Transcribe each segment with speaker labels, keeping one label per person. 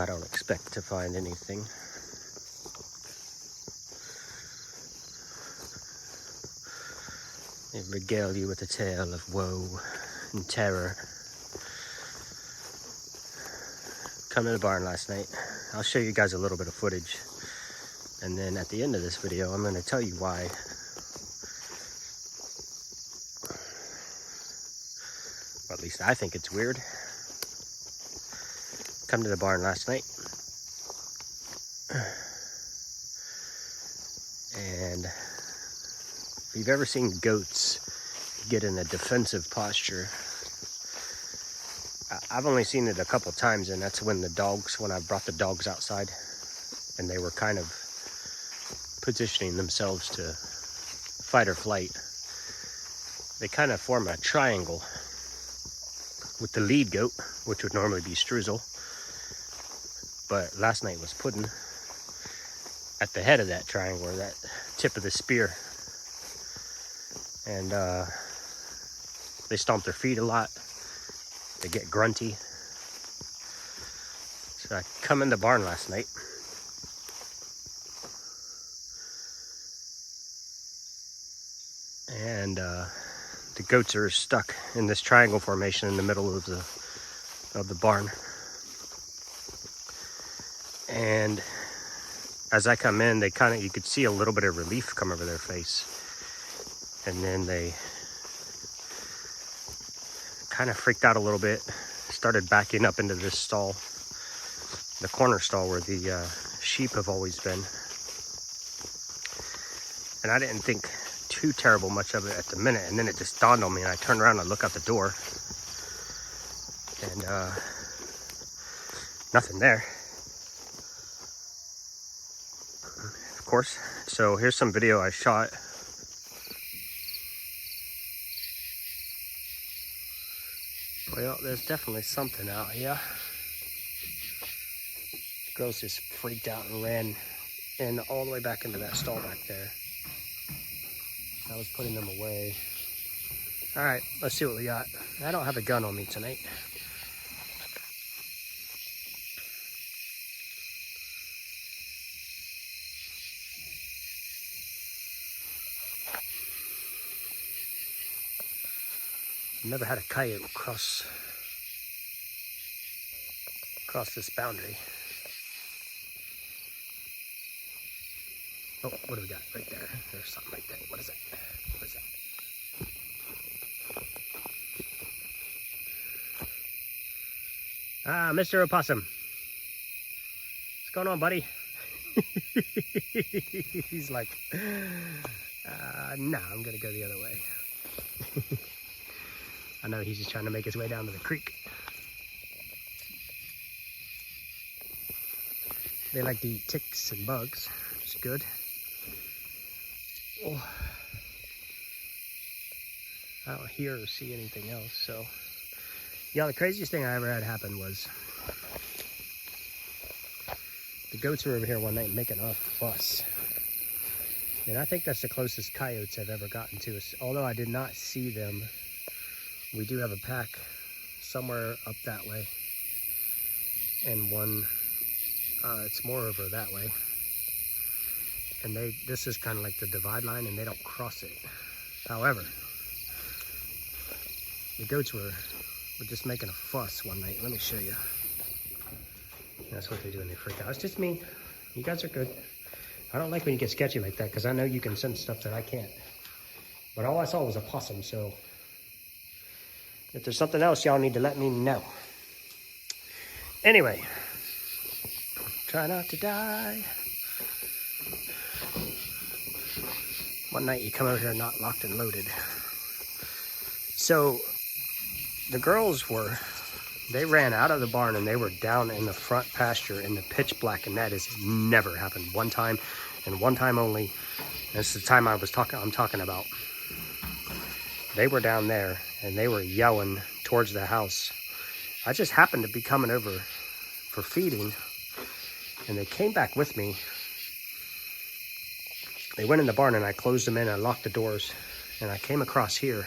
Speaker 1: I don't expect to find anything. They regale you with a tale of woe and terror. Come to the barn last night. I'll show you guys a little bit of footage. And then at the end of this video, I'm going to tell you why. Or at least I think it's weird. Come to the barn last night. And if you've ever seen goats get in a defensive posture, I've only seen it a couple times, and that's when I brought the dogs outside, and they were kind of positioning themselves to fight or flight. They kind of form a triangle with the lead goat, which would normally be Streusel, but last night was Puddin at the head of that triangle, or that tip of the spear. And they stomp their feet a lot. They get grunty. So I come in the barn last night. And the goats are stuck in this triangle formation in the middle of the barn. And as I come in, you could see a little bit of relief come over their face. And then they kind of freaked out a little bit, started backing up into this stall, the corner stall where the sheep have always been. And I didn't think too terrible much of it at the minute, and then it just dawned on me, and I turned around and looked out the door, and nothing there, of course. So here's some video I shot. Well, there's definitely something out here. The girls just freaked out and ran in all the way back into that stall back there. I was putting them away. All right, let's see what we got. I don't have a gun on me tonight. I've never had a coyote cross this boundary. Oh, what do we got right there? There's something right there. What is that? What is that? Ah, Mr. Opossum. What's going on, buddy? He's like, nah, I'm gonna go the other way. I know he's just trying to make his way down to the creek. They like to eat ticks and bugs, which is good. Oh. I don't hear or see anything else, so. Yeah, the craziest thing I ever had happen was the goats were over here one night making a fuss. And I think that's the closest coyotes I've ever gotten to us. Although I did not see them, we do have a pack somewhere up that way. And one, it's more over that way. And this is kind of like the divide line, and they don't cross it. However, the goats were just making a fuss one night. Let me show you. That's what they do when they freak out. It's just me. You guys are good. I don't like when you get sketchy like that, because I know you can sense stuff that I can't. But all I saw was a possum, so if there's something else, y'all need to let me know. Anyway, try not to die. One night you come over here not locked and loaded. So the girls they ran out of the barn and they were down in the front pasture in the pitch black, and that has never happened. One time, and one time only. This is the time I'm talking about. They were down there and they were yelling towards the house. I just happened to be coming over for feeding, and they came back with me. They went in the barn and I closed them in, I locked the doors, and I came across here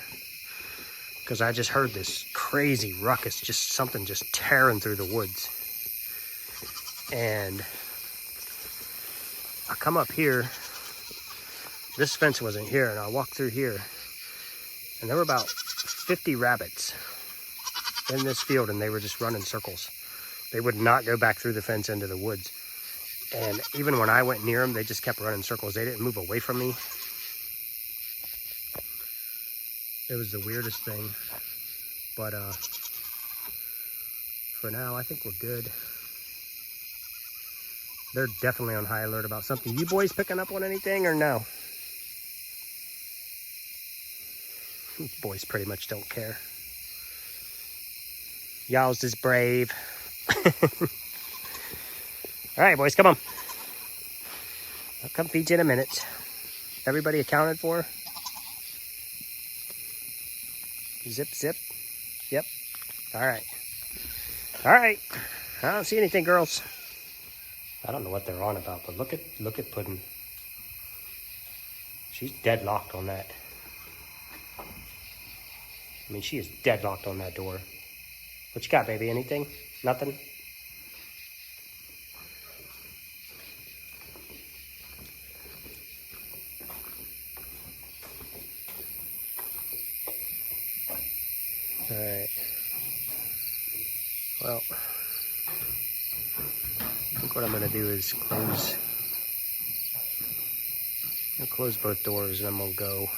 Speaker 1: because I just heard this crazy ruckus, just something just tearing through the woods. And I come up here. This fence wasn't here, and I walked through here, and there were about 50 rabbits in this field, and they were just running circles. They would not go back through the fence into the woods. And even when I went near them, they just kept running circles. They didn't move away from me. It was the weirdest thing. But for now, I think we're good. They're definitely on high alert about something. You boys picking up on anything or no? Boys pretty much don't care. Y'all's is brave. All right, boys, come on. I'll come feed you in a minute. Everybody accounted for? Zip, zip. Yep. All right. All right. I don't see anything, girls. I don't know what they're on about, but look at Puddin'. She's deadlocked on that. I mean, she is deadlocked on that door. What you got, baby? Anything? Nothing? All right. Well, I think what I'm gonna do is close both doors, and I'm gonna go.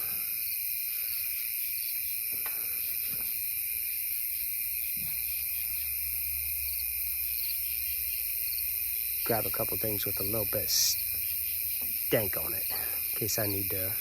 Speaker 1: Grab a couple things with a little bit of stank on it, in case I need to.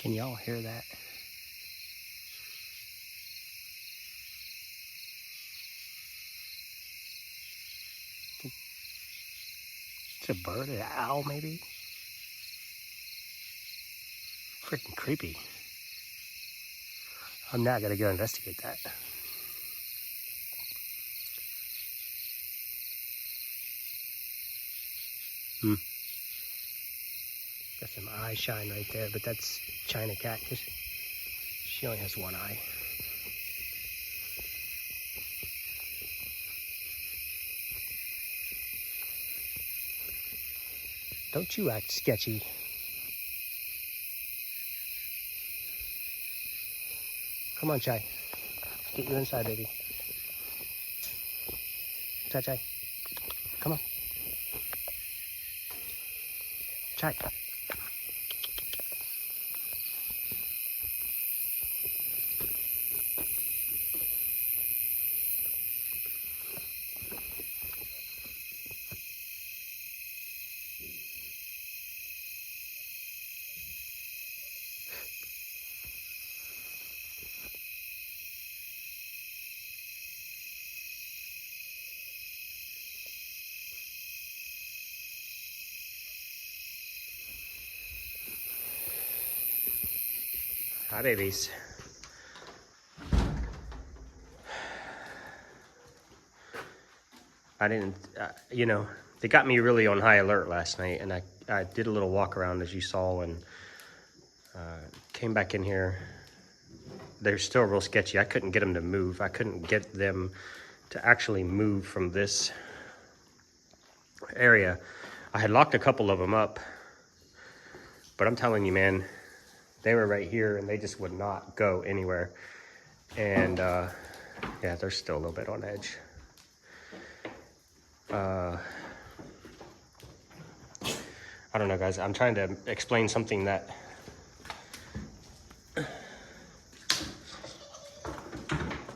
Speaker 1: Can y'all hear that? It's a bird, an owl maybe? Freaking creepy. I'm not gonna go investigate that. Got some eye shine right there, but that's China cat because she only has one eye. Don't you act sketchy. Come on, Chai. Get you inside, baby. Chai, Chai. Come on. Chai. Hi, babies. I didn't, they got me really on high alert last night, and I did a little walk around, as you saw, and came back in here. They're still real sketchy. I couldn't get them to move. I couldn't get them to actually move from this area. I had locked a couple of them up, but I'm telling you, man, They were right here and they just would not go anywhere. And yeah, they're still a little bit on edge. I don't know, guys. I'm trying to explain something that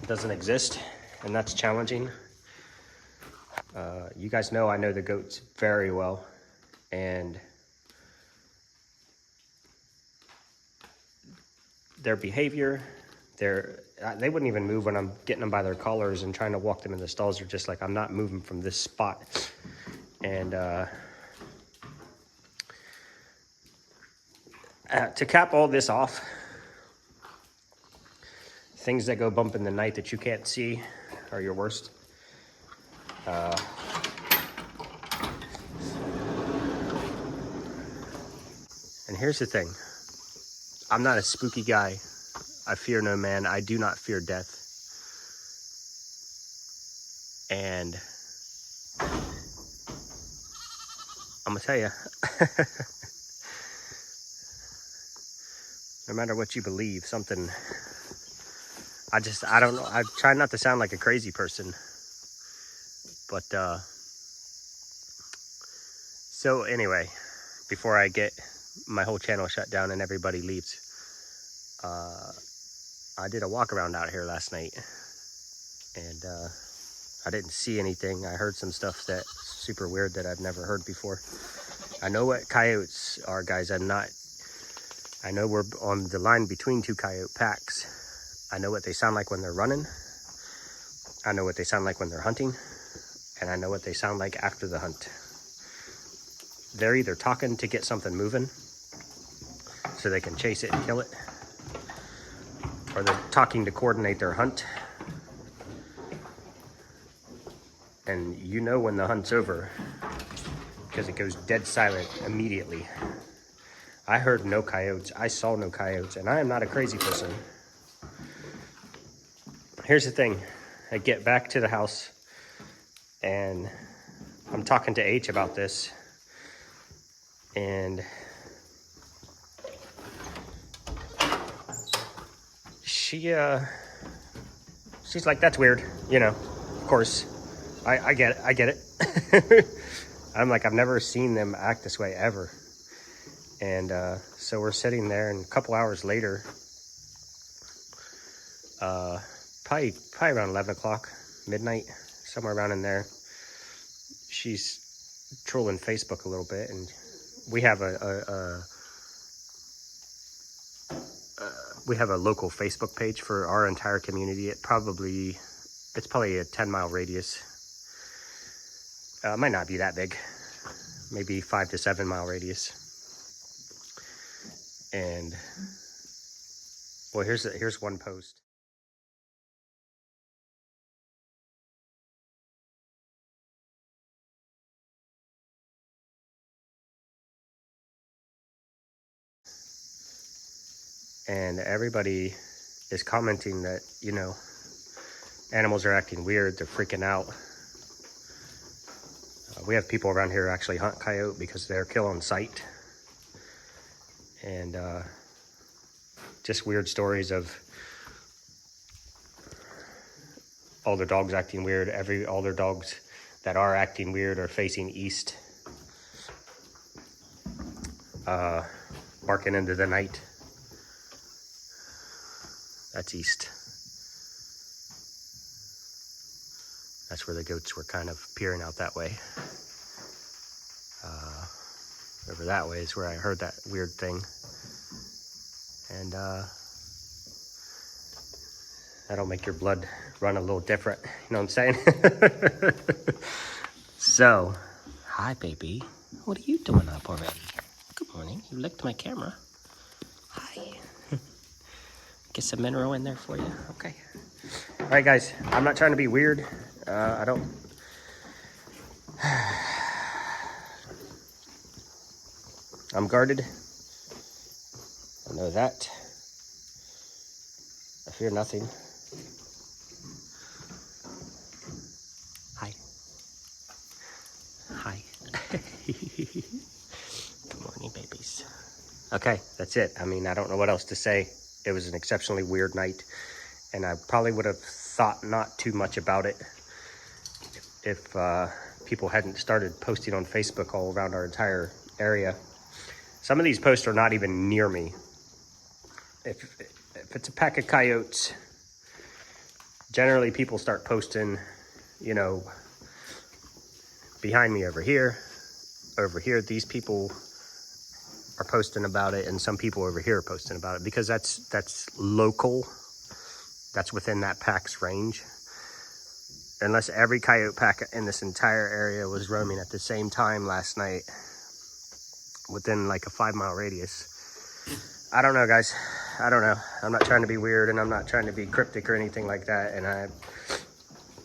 Speaker 1: doesn't exist, and that's challenging. You guys know I know the goats very well, and their behavior, they wouldn't even move when I'm getting them by their collars and trying to walk them in the stalls. They're just like, I'm not moving from this spot. And to cap all this off, things that go bump in the night that you can't see are your worst. And here's the thing. I'm not a spooky guy. I fear no man. I do not fear death. And I'm gonna tell you, no matter what you believe, something, I don't know. I try not to sound like a crazy person, but, so anyway, before I get my whole channel shut down and everybody leaves, I did a walk around out here last night, and, I didn't see anything. I heard some stuff that's super weird that I've never heard before. I know what coyotes are, guys. I know we're on the line between two coyote packs. I know what they sound like when they're running. I know what they sound like when they're hunting. And I know what they sound like after the hunt. They're either talking to get something moving so they can chase it and kill it, or they're talking to coordinate their hunt. And you know when the hunt's over because it goes dead silent immediately. I heard no coyotes. I saw no coyotes, and I am not a crazy person. Here's the thing. I get back to the house, and I'm talking to H about this, and she's like, that's weird, you know, of course. I get it. I'm like, I've never seen them act this way ever. And so we're sitting there, and a couple hours later, probably around 11 o'clock, midnight, somewhere around in there, she's trolling Facebook a little bit, and we have a local Facebook page for our entire community. It's probably a 10-mile radius. Might not be that big, maybe 5 to 7 mile radius. And well, here's one post. And everybody is commenting that, you know, animals are acting weird, they're freaking out. We have people around here who actually hunt coyote because they're kill on sight. And just weird stories of all their dogs acting weird. All their dogs that are acting weird are facing east, barking into the night. That's east. That's where the goats were kind of peering out that way. Over that way is where I heard that weird thing. And that'll make your blood run a little different. You know what I'm saying? So, hi, baby. What are you doing up already? Good morning. You licked my camera. Hi. Get some mineral in there for you. Okay. All right, guys. I'm not trying to be weird. I don't... I'm guarded. I know that. I fear nothing. Hi. Hi. Good morning, babies. Okay, that's it. I mean, I don't know what else to say. It was an exceptionally weird night, and I probably would have thought not too much about it if people hadn't started posting on Facebook all around our entire area. Some of these posts are not even near me. If it's a pack of coyotes, generally people start posting, you know, behind me over here, these people are posting about it, and some people over here are posting about it, because that's local, that's within that pack's range. Unless every coyote pack in this entire area was roaming at the same time last night within like a 5-mile radius. I don't know, guys. I don't know. I'm not trying to be weird, and I'm not trying to be cryptic or anything like that. And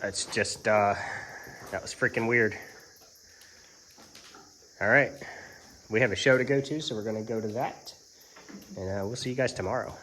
Speaker 1: it's just, that was freaking weird. All right. We have a show to go to, so we're going to go to that. And we'll see you guys tomorrow.